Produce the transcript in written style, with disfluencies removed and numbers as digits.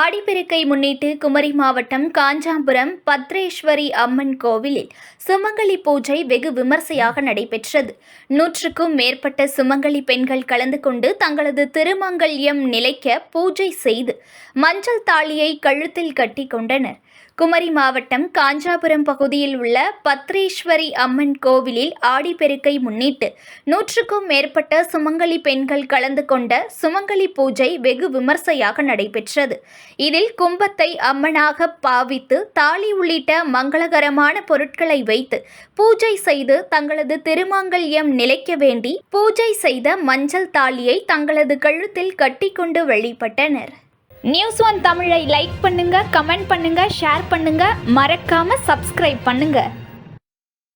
ஆடிப்பெருக்கை முன்னிட்டு குமரி மாவட்டம் காஞ்சாபுரம் பத்ரேஸ்வரி அம்மன் கோவிலில் சுமங்கலி பூஜை வெகு விமர்சையாக நடைபெற்றது. 100க்கும் மேற்பட்ட சுமங்கலி பெண்கள் கலந்து கொண்டு தங்களது திருமங்கல்யம் நிலைக்க பூஜை செய்து மஞ்சள் தாலியை கழுத்தில் கட்டி கொண்டனர். குமரி மாவட்டம் காஞ்சாபுரம் பகுதியில் உள்ள பத்ரேஸ்வரி அம்மன் கோவிலில் ஆடிப்பெருக்கை முன்னிட்டு 100க்கும் மேற்பட்ட சுமங்கலி பெண்கள் கலந்து கொண்ட சுமங்கலி பூஜை வெகு விமர்சையாக நடைபெற்றது. இதில் கும்பத்தை அம்மனாக பாவித்து தாலி உள்ளிட்ட மங்களகரமான பொருட்களை வைத்து பூஜை செய்து தங்களது திருமாங்கல்யம் நிலைக்க வேண்டி பூஜை செய்த மஞ்சள் தாலியை தங்களது கழுத்தில் கட்டிக்கொண்டு வழிபட்டனர். நியூஸ் ஒன் தமிழை லைக் பண்ணுங்க, கமெண்ட் பண்ணுங்க, ஷேர் பண்ணுங்க, மறக்காம சப்ஸ்கிரைப் பண்ணுங்க.